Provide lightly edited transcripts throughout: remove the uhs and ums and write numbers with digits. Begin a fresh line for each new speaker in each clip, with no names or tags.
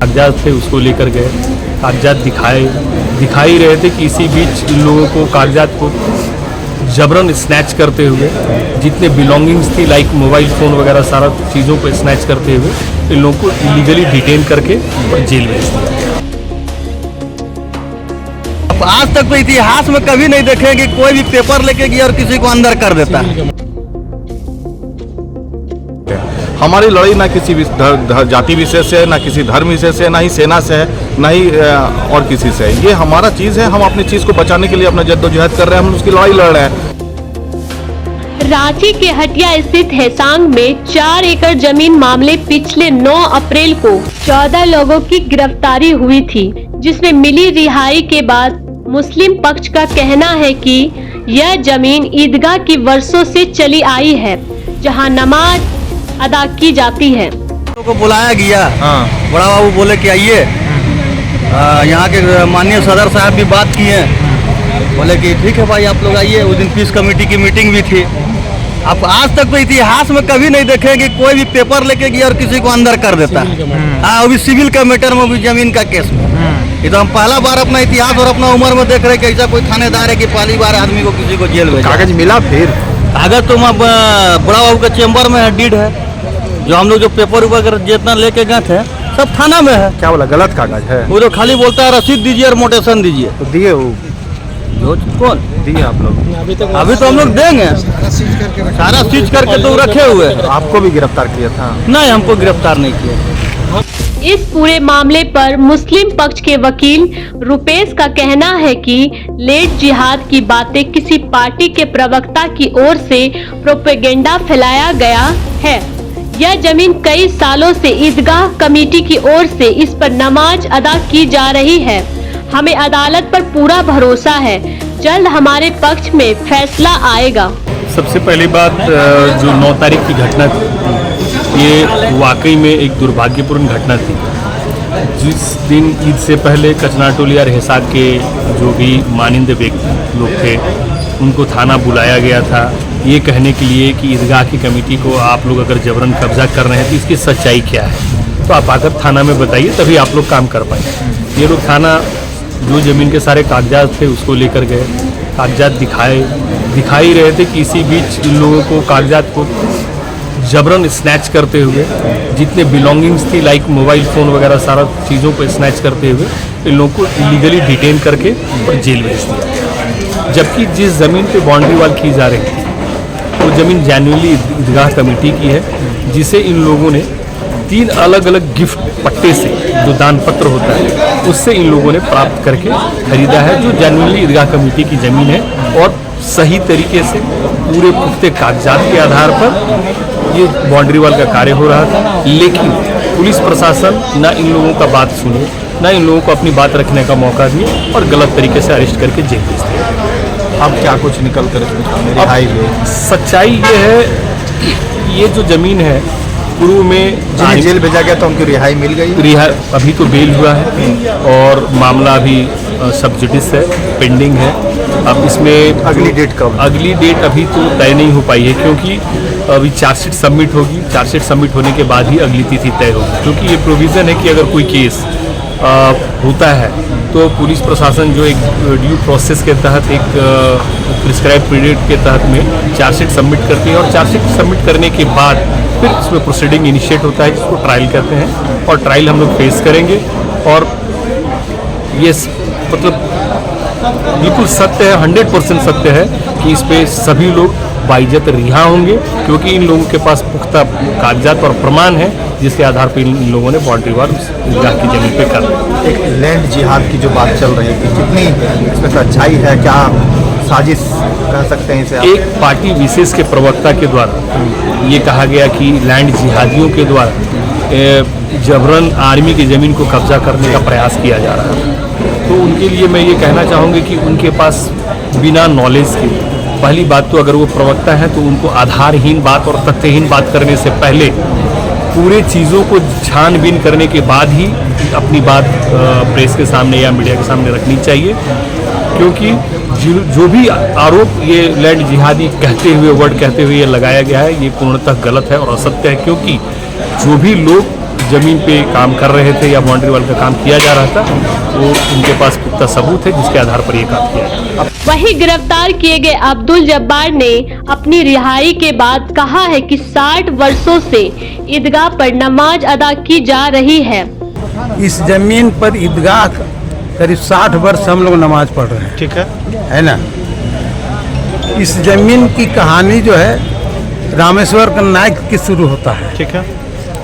कागजात थे उसको लेकर गए, कागजात दिखा ही रहे थे कि इसी बीच इन लोगों को कागजात को जबरन स्नैच करते हुए जितने बिलोंगिंग्स थी लाइक मोबाइल फ़ोन वगैरह सारा चीज़ों को स्नैच करते हुए इन लोगों को इलीगली डिटेन करके और जेल भेज दिया।
आज तक तो इतिहास में कभी नहीं देखेंगे कोई भी पेपर लेके गया और किसी को अंदर कर देता है।
हमारी लड़ाई ना किसी जाति विशेष से है, ना किसी धर्म विशेष से है, ना ही सेना से है, ना ही और किसी से है। ये हमारा चीज़ है, हम अपनी चीज़ को बचाने के लिए अपना जद्दोजहद कर रहे हैं, हम उसकी लड़ाई लड़ रहे हैं।
रांची के हटिया स्थित हेसांग में 4 एकड़ जमीन मामले पिछले 9 अप्रैल को 14 लोगों की गिरफ्तारी हुई थी, जिसमें मिली रिहाई के बाद मुस्लिम पक्ष का कहना है कि यह जमीन ईदगाह की वर्षों से चली आई है, जहां नमाज अदा की जाती है।
को बुलाया गया, बड़ा बाबू बोले कि आइए, यहाँ के माननीय सदर साहब भी बात किए, बोले कि ठीक है भाई आप लोग आइए। उस दिन पीस कमेटी की मीटिंग भी थी। आप आज तक तो इतिहास में कभी नहीं देखेंगे कोई भी पेपर लेके गया और किसी को अंदर कर देता है। हाँ, अभी सिविल का मैटर में भी जमीन का केस में ये तो हम पहला बार अपना इतिहास और अपना उम्र में देख रहे हैं कि ऐसा कोई थानेदार है कि पहली बार आदमी को किसी को जेल भेजा।
कागज मिला? फिर
कागज तो बड़ा बाबू के चेम्बर में है, डीड है, जो हम लोग जो पेपर वगैरह जितना लेके गए थे सब थाना में है।
क्या बोला? गलत कागज है?
वो तो खाली बोलता है रसीद दीजिए और मोटेशन दीजिए।
तो दिए वो
कौन
दिए आप लोग?
अभी तो हम लोग देंगे, सारा सीज करके तो रखे हुए हैं।
आपको भी गिरफ्तार किया था?
नहीं, हमको गिरफ्तार नहीं किया।
इस पूरे मामले पर मुस्लिम पक्ष के वकील रुपेश का कहना है कि लेट जिहाद की बातें किसी पार्टी के प्रवक्ता की ओर से प्रोपेगेंडा फैलाया गया है। यह जमीन कई सालों से ईदगाह कमेटी की ओर से इस पर नमाज अदा की जा रही है। हमें अदालत पर पूरा भरोसा है, जल्द हमारे पक्ष में फैसला आएगा।
सबसे पहली बात, जो 9 तारीख की घटना थी ये वाकई में एक दुर्भाग्यपूर्ण घटना थी। जिस दिन ईद से पहले कचनाटोली और हिसार के जो भी मानिंद व्यक्ति लोग थे उनको थाना बुलाया गया था ये कहने के लिए कि ईदगाह की कमेटी को आप लोग अगर जबरन कब्जा कर रहे हैं तो इसकी सच्चाई क्या है, तो आप आकर थाना में बताइए, तभी आप लोग काम कर पाएंगे। ये लोग थाना जो ज़मीन के सारे कागजात थे उसको लेकर गए, कागजात दिखा ही रहे थे कि इसी बीच इन लोगों को कागजात को जबरन स्नैच करते हुए जितने बिलोंगिंग्स थी लाइक मोबाइल फ़ोन वगैरह सारा चीज़ों को स्नैच करते हुए इन लोगों को इलीगली डिटेन करके और जेल भेज दिया। जबकि जिस ज़मीन पे बाउंड्री वॉल की जा रही थी वो ज़मीन जेन्युइनली ईदगाह कमेटी की है, जिसे इन लोगों ने 3 अलग अलग गिफ्ट पट्टे से जो दान पत्र होता है उससे इन लोगों ने प्राप्त करके खरीदा है, जो जेन्युइनली ईदगाह कमेटी की ज़मीन है और सही तरीके से पूरे पुख्ते कागजात के आधार पर ये बाउंड्री वॉल का कार्य हो रहा था। लेकिन पुलिस प्रशासन ना इन लोगों का बात सुने, ना इन लोगों को अपनी बात रखने का मौका दिए और गलत तरीके से अरेस्ट करके जेल भेज दिया।
अब क्या कुछ निकल कर रिहाई हुई?
सच्चाई ये है कि ये जो ज़मीन है पूर्व में
जिन्हें जेल भेजा गया तो उनकी रिहाई मिल गई?
अभी तो बेल हुआ है और मामला अभी सब जुडिस है, पेंडिंग है। अब इसमें
अगली डेट कब?
अगली डेट अभी तो तय नहीं हो पाई है, क्योंकि अभी चार्जशीट सबमिट होगी, चार्जशीट सबमिट होने के बाद ही अगली तिथि तय होगी। क्योंकि ये प्रोविज़न है कि अगर कोई केस होता है तो पुलिस प्रशासन जो एक ड्यू प्रोसेस के तहत एक प्रिस्क्राइब पीरियड के तहत में चार्जशीट सबमिट करती है और चार्जशीट सबमिट करने के बाद फिर इसमें प्रोसीडिंग इनिशिएट होता है जिसको ट्रायल कहते हैं, और ट्रायल हम लोग फेस करेंगे। और ये मतलब बिल्कुल सत्य है, 100% सत्य है कि इस पे सभी लोग बाइज्जत रिहा होंगे, क्योंकि इन लोगों के पास पुख्ता कागजात और प्रमाण है जिसके आधार पर इन लोगों ने बाउंड्री वॉल ईदगाह की जमीन पे कर।
एक लैंड जिहाद की जो बात चल रही थी, कितनी इसमें सच्चाई है? क्या साजिश कह सकते हैं इसे?
एक पार्टी विशेष के प्रवक्ता के द्वारा ये कहा गया कि लैंड जिहादियों के द्वारा जबरन आर्मी की ज़मीन को कब्जा करने का प्रयास किया जा रहा है। तो उनके लिए मैं ये कहना चाहूँगी कि उनके पास बिना नॉलेज के, पहली बात तो अगर वो प्रवक्ता है तो उनको आधारहीन बात और तथ्यहीन बात करने से पहले पूरे चीज़ों को छानबीन करने के बाद ही अपनी बात प्रेस के सामने या मीडिया के सामने रखनी चाहिए। क्योंकि जो भी आरोप ये लैंड जिहादी कहते हुए, वर्ड कहते हुए ये लगाया गया है, ये पूर्णतः गलत है और असत्य है। क्योंकि जो भी लोग ज़मीन पे काम कर रहे थे या बाउंड्री वाल का काम किया जा रहा था, वो उनके पास पुख्ता सबूत है जिसके आधार पर ये काम किया है।
वहीं गिरफ्तार किए गए अब्दुल जब्बार ने अपनी रिहाई के बाद कहा है कि 60 वर्षों से ईदगाह पर नमाज अदा की जा रही है।
इस जमीन पर ईदगाह करीब 60 वर्ष हम लोग नमाज पढ़ रहे हैं,
ठीक
है ना। इस जमीन की कहानी जो है रामेश्वर का नायक की शुरू होता है।
ठीक है।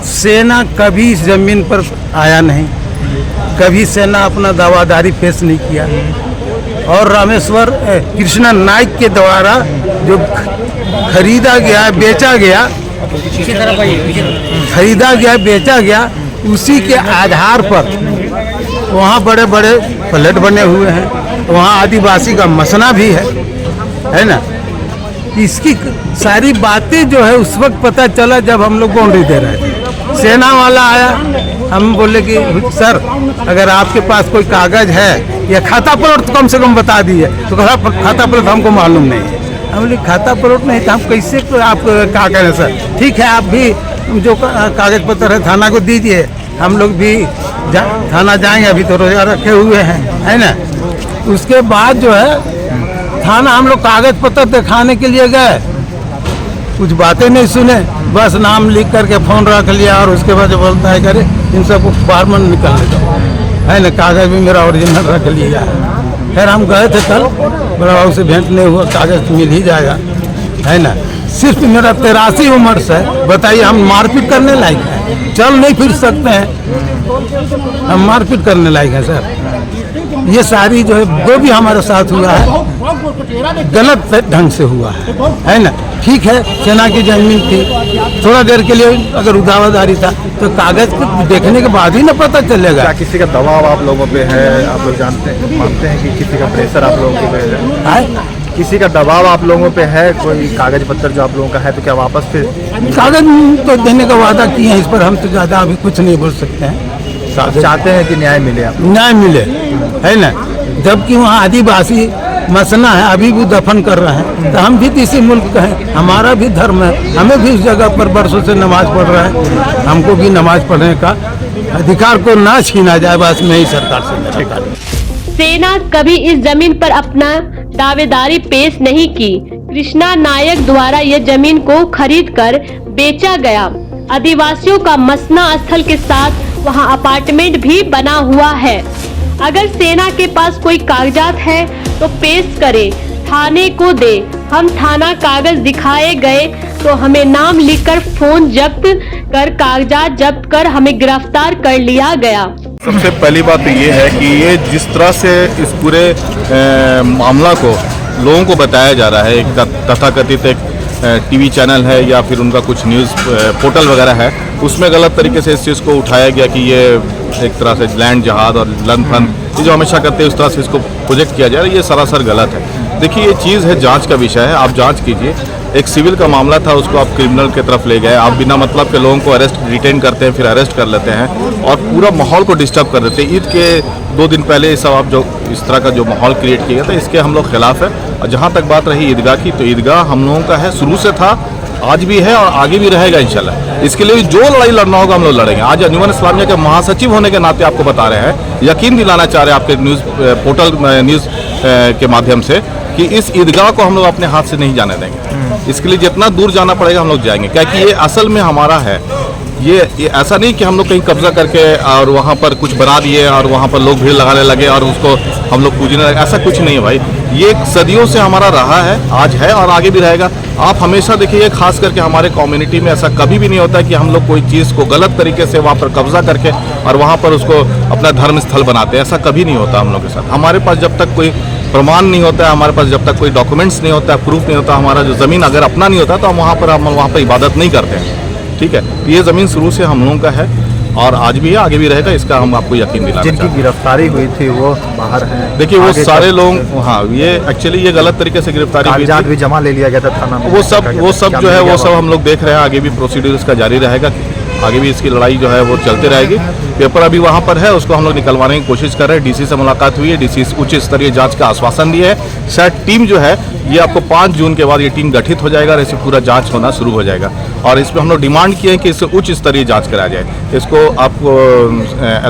सेना कभी इस जमीन पर आया नहीं, कभी सेना अपना दावादारी पेश नहीं किया, और रामेश्वर कृष्णा नायक के द्वारा जो खरीदा गया बेचा गया बेचा गया उसी के आधार पर वहाँ बड़े बड़े फ्लैट बने हुए हैं, वहाँ आदिवासी का मसना भी है ना। इसकी सारी बातें जो है उस वक्त पता चला जब हम लोग बाउंड्री दे रहे थे। सेना वाला आया, हम बोले कि सर अगर आपके पास कोई कागज है या खाता प्लॉट तो कम से कम बता दीजिए। तो कहा खाता प्लॉट हमको मालूम नहीं है। हम बोले खाता प्लॉट नहीं तो हम कैसे आप कागज है सर, ठीक है आप भी जो कागज पत्र है थाना को दीजिए, हम लोग भी थाना जाएंगे, अभी तो रोजा रखे हुए हैं, है ना। उसके बाद जो है थाना हम लोग कागज पत्र दिखाने के लिए गए, कुछ बातें नहीं सुने, बस नाम लिख करके फ़ोन रख लिया और उसके बाद जो बोलता है करे इन सबको बाहर मन निकालने दो, है ना। कागज भी मेरा ओरिजिनल रख लिया। फिर हम गए थे कल, बड़ा बाबू से भेंट नहीं हुआ, कागज मिल ही जाएगा, है ना। सिर्फ मेरा 83 उम्र से बताइए हम मारपीट करने लायक हैं, चल नहीं फिर सकते हैं, हम मारपीट करने लायक हैं सर। ये सारी जो है जो भी हमारे साथ हुआ है गलत ढंग से हुआ है ना। ठीक है सेना की जमीन थी, थोड़ा देर के लिए अगर दावादारी था तो कागज को देखने के बाद ही ना पता चलेगा।
क्या किसी का दबाव आप लोगों पे है? आप लोग मानते हैं कि किसी का प्रेशर आप लोगों पे है? किसी का दबाव आप लोगों पे है? कोई कागज पत्र जो आप लोगों का है तो क्या वापस फिर
कागज तो देने का वादा किए हैं, इस पर हम तो ज़्यादा अभी कुछ नहीं बोल सकते हैं।
चाहते हैं कि न्याय मिले? आप
न्याय मिले, है ना। जबकि वहाँ आदिवासी मसना है, अभी भी दफन कर रहे हैं, तो हम भी इसी मुल्क का हैं, हमारा भी धर्म है, हमें भी उस जगह पर बरसों से नमाज पढ़ रहे हैं, हमको भी नमाज पढ़ने का अधिकार को ना छीना जाए, बस मैं ही सरकार से।
सेना कभी इस जमीन पर अपना दावेदारी पेश नहीं की। कृष्णा नायक द्वारा यह जमीन को खरीदकर बेचा गया। आदिवासियों का मसना स्थल के साथ वहां अपार्टमेंट भी बना हुआ है। अगर सेना के पास कोई कागजात है तो पेश करे, थाने को दे। हम थाना कागज दिखाए गए तो हमें नाम लिखकर फोन जब्त कर कागजात जब्त कर हमें गिरफ्तार कर लिया गया।
सबसे पहली बात तो ये है कि ये जिस तरह से इस पूरे मामला को लोगों को बताया जा रहा है, एक तथाकथित एक टीवी चैनल है या फिर उनका कुछ न्यूज़ पोर्टल वगैरह है, उसमें गलत तरीके से इस चीज़ को उठाया गया कि ये एक तरह से लैंड जहाद और लन फन ये जो हमेशा करते हैं उस तरह से इसको प्रोजेक्ट किया जा रहा है, ये सरासर गलत है। देखिए ये चीज़ है, जांच का विषय है, आप जांच कीजिए। एक सिविल का मामला था, उसको आप क्रिमिनल की तरफ ले गए, आप बिना मतलब के लोगों को अरेस्ट डिटेन करते हैं, फिर अरेस्ट कर लेते हैं और पूरा माहौल को डिस्टर्ब कर देते हैं। ईद के 2 दिन पहले ये सब आप जो इस तरह का जो माहौल क्रिएट किया था, इसके हम लोग खिलाफ है। और जहाँ तक बात रही ईदगाह की, तो ईदगाह हम लोगों का है, शुरू से था, आज भी है और आगे भी रहेगा इंशाल्लाह। इसके लिए जो लड़ाई लड़ना होगा हम लोग लड़ेंगे। आज अंजुमन इस्लामिया के महासचिव होने के नाते आपको बता रहे हैं, यकीन दिलाना चाह रहे हैं आपके न्यूज़ पोर्टल न्यूज़ के माध्यम से कि इस ईदगाह को हम लोग अपने हाथ से नहीं जाने देंगे। इसके लिए जितना दूर जाना पड़ेगा हम लोग जाएंगे, क्योंकि ये असल में हमारा है। ये ऐसा नहीं कि हम लोग कहीं कब्जा करके और वहाँ पर कुछ बना दिए और वहाँ पर लोग भीड़ लगाने लगे और उसको हम लोग पूजने लगे, ऐसा कुछ नहीं है भाई। ये सदियों से हमारा रहा है, आज है और आगे भी रहेगा। आप हमेशा देखिए, खास करके हमारे कम्युनिटी में ऐसा कभी भी नहीं होता है कि हम लोग कोई चीज़ को गलत तरीके से वहाँ पर कब्जा करके और वहाँ पर उसको अपना धर्म स्थल बनाते हैं, ऐसा कभी नहीं होता हम लोग के साथ। हमारे पास जब तक कोई प्रमाण नहीं होता है, हमारे पास जब तक कोई डॉक्यूमेंट्स नहीं होता है, प्रूफ नहीं होता, हमारा जो ज़मीन अगर अपना नहीं होता तो हम वहाँ पर इबादत नहीं करते हैं। ठीक है, ये ज़मीन शुरू से हम लोगों का है और आज भी है, आगे भी रहेगा, इसका हम आपको यकीन दिलाना
जिनकी गिरफ्तारी हुई थी वो बाहर हैं।
देखिए वो सारे लोग, हाँ ये एक्चुअली ये गलत तरीके से गिरफ्तारी हुई थी,
भी जमा ले लिया गया था थाना में।
वो सब जो है वो सब हम लोग देख रहे हैं, आगे भी प्रोसीड्यूर इसका जारी रहेगा। आगे भी इसकी लड़ाई जो है वो चलती रहेगी। पेपर अभी वहाँ पर है, उसको हम लोग निकलवाने की कोशिश कर रहे हैं। डीसी से मुलाकात हुई है, डीसी उच्च स्तरीय जांच का आश्वासन दिया है। शायद टीम जो है ये आपको 5 जून के बाद ये टीम गठित हो जाएगा और इसे पूरा जांच होना शुरू हो जाएगा। और इसमें हम लोग डिमांड किए हैं कि इससे उच्च स्तरीय जांच कराया जाए। इसको आपको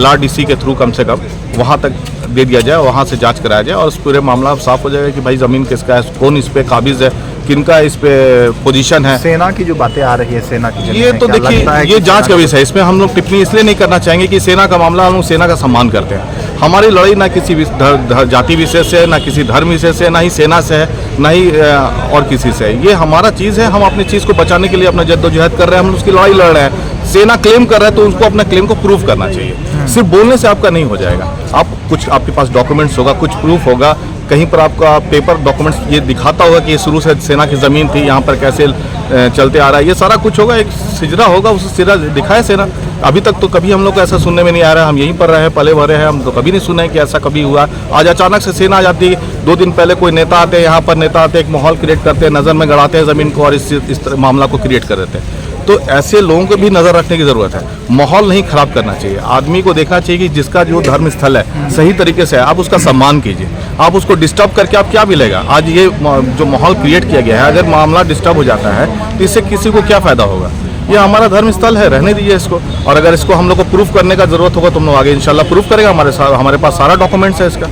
LRDC के थ्रू कम से कम वहाँ तक दे दिया जाए, वहाँ से जांच कराया जाए और उस पूरे मामला साफ हो जाएगा कि भाई ज़मीन किसका है, कौन इस पे काबिज है, किनका इस पे पोजीशन है।
सेना की जो बातें आ रही है, सेना की जमीन
ये
है,
तो
क्या
देखिए,
लगता है
ये
कि
जांच का
सेना
विषय है। इसमें हम लोग टिप्पणी इसलिए नहीं करना चाहेंगे कि सेना का मामला, हम लोग सेना का सम्मान करते हैं। हमारी लड़ाई ना किसी जाति विशेष से है, ना किसी धर्म विशेष से, ना ही सेना से है, ना ही और किसी से है। ये हमारा चीज़ है, हम अपनी चीज़ को बचाने के लिए अपना जद्दोजहद कर रहे हैं, हम उसकी लड़ाई लड़ रहे हैं। सेना क्लेम कर रहा है तो उसको अपना क्लेम को प्रूफ करना चाहिए। सिर्फ बोलने से आपका नहीं हो जाएगा। आप कुछ, आपके पास डॉक्यूमेंट्स होगा, कुछ प्रूफ होगा, कहीं पर आपका पेपर डॉक्यूमेंट्स ये दिखाता होगा कि ये शुरू से सेना की ज़मीन थी, यहाँ पर कैसे चलते आ रहा है, ये सारा कुछ होगा, एक सिजरा होगा, उस सिरा दिखाए सेना। अभी तक तो कभी हम लोग को ऐसा सुनने में नहीं आ रहा है। हम यहीं पर रहे, पले भरे हैं, हम तो कभी नहीं सुने कि ऐसा कभी हुआ। आज अचानक से सेना आ जाती है। 2 दिन पहले कोई नेता आते हैं, यहाँ पर नेता आते हैं, एक माहौल क्रिएट करते हैं, नज़र में गड़ाते हैं ज़मीन को और इस मामला को क्रिएट कर देते हैं। तो ऐसे लोगों को भी नज़र रखने की ज़रूरत है। माहौल नहीं खराब करना चाहिए। आदमी को देखना चाहिए कि जिसका जो धर्म स्थल है सही तरीके से है, आप उसका सम्मान कीजिए। आप उसको डिस्टर्ब करके आप क्या मिलेगा? आज ये जो माहौल क्रिएट किया गया है, अगर मामला डिस्टर्ब हो जाता है तो इससे किसी को क्या फ़ायदा होगा? ये हमारा धर्म स्थल है, रहने दीजिए इसको। और अगर इसको हम लोग को प्रूफ करने का ज़रूरत होगा तो हम लोग आगे इंशाल्लाह प्रूफ करेंगे। हमारे पास सारा डॉक्यूमेंट्स है इसका।